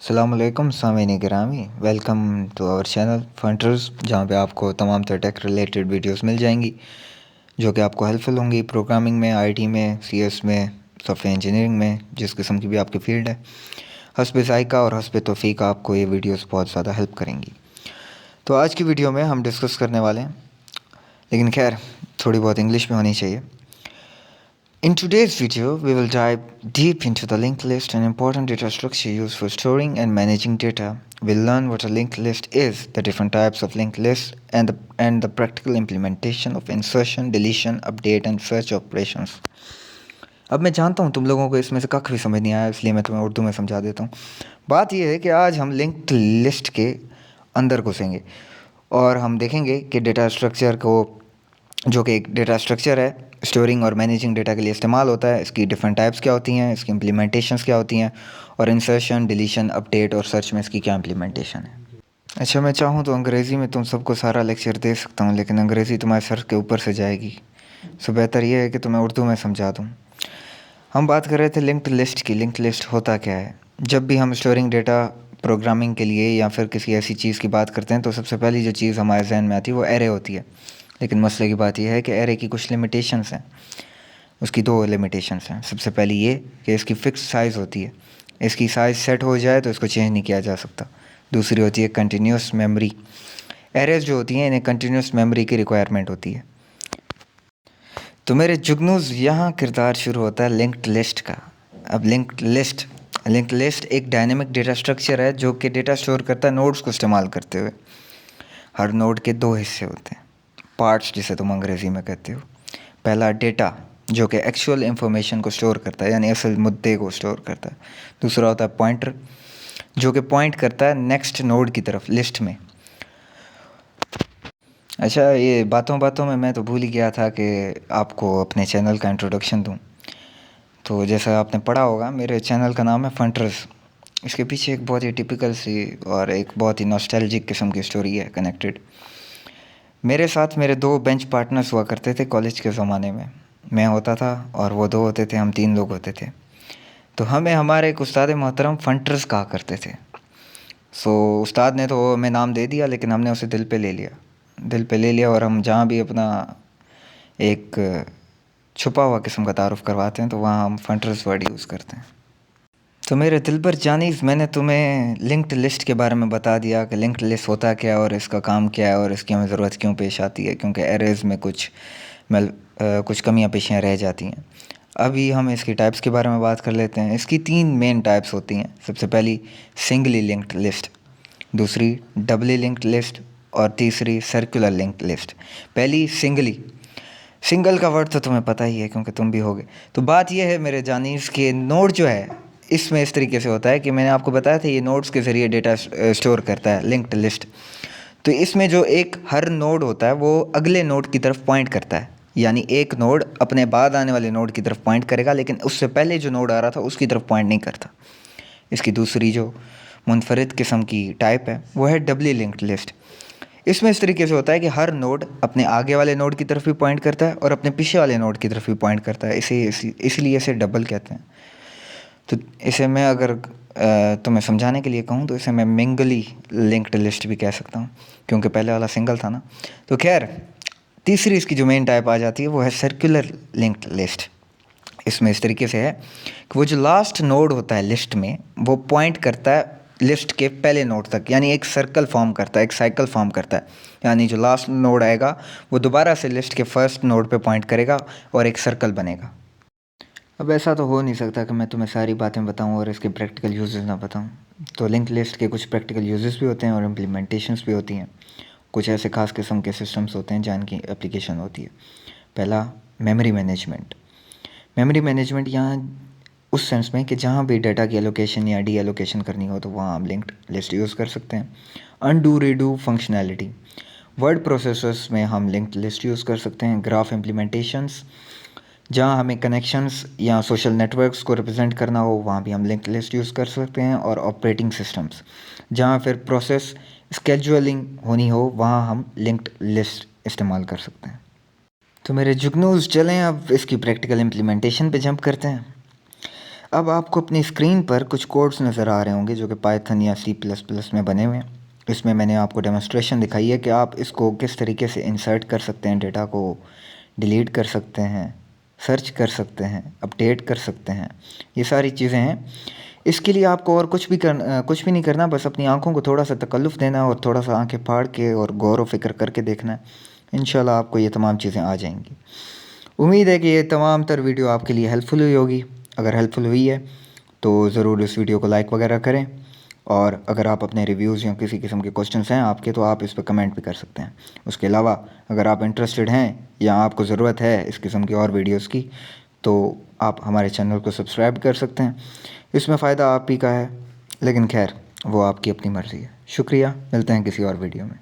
अस्सलामुअलैकुम सामीन गिरामी, वेलकम टू आवर चैनल फंटर्स, जहाँ पे आपको तमाम तरह टेक रिलेटेड वीडियोस मिल जाएंगी जो कि आपको हेल्पफुल होंगी प्रोग्रामिंग में, आईटी में, सीएस में, सॉफ्टवेयर इंजीनियरिंग में, जिस किस्म की भी आपकी फ़ील्ड है। हस्ब ज़ायक़ा और हस्ब तौफ़ीक़ आपको ये वीडियोस बहुत ज़्यादा हेल्प करेंगी। तो आज की वीडियो में हम डिस्कस करने वाले हैं, लेकिन खैर थोड़ी बहुत इंग्लिश में होनी चाहिए। In today's video, we will dive deep into the linked list, an important data structure used for storing and managing data. We'll learn what a linked list is, the different types of linked lists, and the practical implementation of insertion, deletion, update, and search operations. अब मैं जानता हूँ तुम लोगों को इसमें से कख भी समझ नहीं आया, इसलिए मैं तुम्हें उर्दू में समझा देता हूँ। बात यह है कि आज हम लिंक्ड लिस्ट के अंदर घुसेंगे और हम देखेंगे कि डेटा स्ट्रक्चर को, जो कि एक डेटा स्ट्रक्चर है, स्टोरिंग और मैनेजिंग डेटा के लिए इस्तेमाल होता है। इसकी डिफरेंट टाइप्स क्या होती हैं, इसकी इम्प्लीमेंटेशंस क्या होती हैं, और इंसर्शन, डिलीशन, अपडेट और सर्च में इसकी क्या इम्प्लीमेंटेशन है। अच्छा, मैं चाहूँ तो अंग्रेज़ी में तुम सबको सारा लेक्चर दे सकता हूँ, लेकिन अंग्रेज़ी तुम्हारे सर के ऊपर से जाएगी, सो बेहतर यह है कि तुम्हें उर्दू में समझा दूँ। हम बात कर रहे थे लिंक्ड लिस्ट की। लिंक्ड लिस्ट होता क्या है? जब भी हम स्टोरिंग डेटा प्रोग्रामिंग के लिए या फिर किसी ऐसी चीज़ की बात करते हैं तो सबसे पहली जो चीज़ हमारे जहन में आती है वो एरे होती है। लेकिन मसले की बात यह है कि एरे की कुछ लिमिटेशंस हैं। उसकी दो लिमिटेशंस हैं। सबसे पहली ये कि इसकी फ़िक्स साइज़ होती है, इसकी साइज़ सेट हो जाए तो इसको चेंज नहीं किया जा सकता। दूसरी होती है कंटिन्यूस मेमोरी। एरेज जो होती हैं इन्हें कंटिन्यूस मेमोरी की रिक्वायरमेंट होती है। तो मेरे जुगनूज़ यहाँ किरदार शुरू होता है लिंक्ड लिस्ट का। अब लिंक्ड लिस्ट एक डायनेमिक डेटा स्ट्रक्चर है जो कि डेटा स्टोर करता है नोड्स को इस्तेमाल करते हुए। हर नोड के दो हिस्से होते हैं, पार्ट्स जिसे तुम अंग्रेज़ी में कहते हो। पहला डेटा जो कि एक्चुअल इंफॉर्मेशन को स्टोर करता है, यानी असल मुद्दे को स्टोर करता है। दूसरा होता है पॉइंटर जो कि पॉइंट करता है नेक्स्ट नोड की तरफ लिस्ट में। अच्छा, ये बातों बातों में मैं तो भूल ही गया था कि आपको अपने चैनल का इंट्रोडक्शन दूं। तो जैसा आपने पढ़ा होगा, मेरे चैनल का नाम है फंटर्स। इसके पीछे एक बहुत ही टिपिकल सी और एक बहुत ही नॉस्टैल्जिक किस्म की स्टोरी है कनेक्टेड। मेरे साथ मेरे दो बेंच पार्टनर्स हुआ करते थे कॉलेज के ज़माने में। मैं होता था और वो दो होते थे, हम तीन लोग होते थे। तो हमें हमारे एक उस्ताद मोहतरम फंटर्स कहा करते थे। उस्ताद ने तो हमें नाम दे दिया, लेकिन हमने उसे दिल पे ले लिया और हम जहाँ भी अपना एक छुपा हुआ किस्म का तारुफ़ करवाते हैं तो वहाँ हम फंटर्स वर्ड यूज़ करते हैं। तो मेरे दिलबर जानीज़, मैंने तुम्हें लिंक्ड लिस्ट के बारे में बता दिया कि लिंक्ड लिस्ट होता क्या है और इसका काम क्या है और इसकी हमें ज़रूरत क्यों पेश आती है, क्योंकि एरेज़ में कुछ कमियां पेशियां रह जाती हैं। अभी हम इसकी टाइप्स के बारे में बात कर लेते हैं। इसकी तीन मेन टाइप्स होती हैं। सबसे पहली सिंगली लिंक्ड लिस्ट, दूसरी डबली लिंक्ड लिस्ट और तीसरी सर्कुलर लिंक्ड लिस्ट। पहली सिंगल का वर्ड तो तुम्हें पता ही है क्योंकि तुम भी होगे। तो बात यह है मेरे जानीज़ के नोड जो है इसमें इस तरीके से होता है कि मैंने आपको बताया था ये नोड्स के ज़रिए डेटा स्टोर करता है लिंक्ड लिस्ट। तो इसमें जो एक हर नोड होता है वो अगले नोड की तरफ पॉइंट करता है, यानी एक नोड अपने बाद आने वाले नोड की तरफ पॉइंट करेगा, लेकिन उससे पहले जो नोड आ रहा था उसकी तरफ पॉइंट नहीं करता। इसकी दूसरी जो मुनफरिद किस्म की टाइप है वो है डबली लिंक्ड लिस्ट। इसमें इस तरीके से होता है कि हर नोड अपने आगे वाले नोड की तरफ भी पॉइंट करता है और अपने पीछे वाले नोड की तरफ भी पॉइंट करता है। इसलिए इसे डबल कहते हैं। तो इसे मैं अगर तुम्हें समझाने के लिए कहूँ तो इसे मैं मिंगली लिंक्ड लिस्ट भी कह सकता हूँ, क्योंकि पहले वाला सिंगल था ना। तो खैर, तीसरी इसकी जो मेन टाइप आ जाती है वो है सर्कुलर लिंक्ड लिस्ट। इसमें इस तरीके से है कि वो जो लास्ट नोड होता है लिस्ट में वो पॉइंट करता है लिस्ट के पहले नोड तक, यानी एक सर्कल फॉर्म करता है, एक साइकिल फॉर्म करता है। यानी जो लास्ट नोड आएगा वो दोबारा से लिस्ट के फर्स्ट नोड पे पॉइंट करेगा और एक सर्कल बनेगा। अब ऐसा तो हो नहीं सकता कि मैं तुम्हें सारी बातें बताऊं और इसके प्रैक्टिकल यूजेस ना बताऊं। तो लिंक लिस्ट के कुछ प्रैक्टिकल यूजेस भी होते हैं और इम्प्लीमेंटेशंस भी होती हैं। कुछ ऐसे ख़ास किस्म के सिस्टम्स होते हैं जहाँ की एप्लीकेशन होती है। पहला, मेमोरी मैनेजमेंट। मेमोरी मैनेजमेंट यहाँ उस सेंस में कि जहाँ भी डाटा की एलोकेशन या डी एलोकेशन करनी हो तो वहाँ हम लिंक्ड लिस्ट यूज़ कर सकते हैं। Undo redo functionality, word processors में हम लिंक्ड लिस्ट यूज़ कर सकते हैं। ग्राफ इम्प्लीमेंटेशंस, जहाँ हमें कनेक्शंस या सोशल नेटवर्क्स को रिप्रेजेंट करना हो वहाँ भी हम लिंक्ड लिस्ट यूज़ कर सकते हैं। और ऑपरेटिंग सिस्टम्स, जहाँ फिर प्रोसेस स्केड्यूलिंग होनी हो वहाँ हम लिंक्ड लिस्ट इस्तेमाल कर सकते हैं। तो मेरे जुगनूज़, चलें अब इसकी प्रैक्टिकल इम्प्लीमेंटेशन पे जंप करते हैं। अब आपको अपनी स्क्रीन पर कुछ कोड्स नज़र आ रहे होंगे जो कि पाइथन या सी प्लस प्लस में बने हुए हैं। इसमें मैंने आपको डेमोस्ट्रेशन दिखाई है कि आप इसको किस तरीके से इंसर्ट कर सकते हैं, डेटा को डिलीट कर सकते हैं, सर्च कर सकते हैं, अपडेट कर सकते हैं। ये सारी चीज़ें हैं। इसके लिए आपको और कुछ भी नहीं करना, बस अपनी आँखों को थोड़ा सा तकल्लुफ़ देना और थोड़ा सा आँखें फाड़ के और गौर व फ़िक्र करके देखना है। इंशाल्लाह आपको ये तमाम चीज़ें आ जाएंगी। उम्मीद है कि ये तमाम तर वीडियो आपके लिए हेल्पफुल हुई होगी। अगर हेल्पफुल हुई है तो ज़रूर इस वीडियो को लाइक वगैरह करें, और अगर आप अपने रिव्यूज़ या किसी किस्म के क्वेश्चंस हैं आपके तो आप इस पर कमेंट भी कर सकते हैं। उसके अलावा अगर आप इंटरेस्टेड हैं या आपको ज़रूरत है इस किस्म की और वीडियोस की, तो आप हमारे चैनल को सब्सक्राइब कर सकते हैं। इसमें फ़ायदा आप ही का है, लेकिन खैर वो आपकी अपनी मर्ज़ी है। शुक्रिया, मिलते हैं किसी और वीडियो में।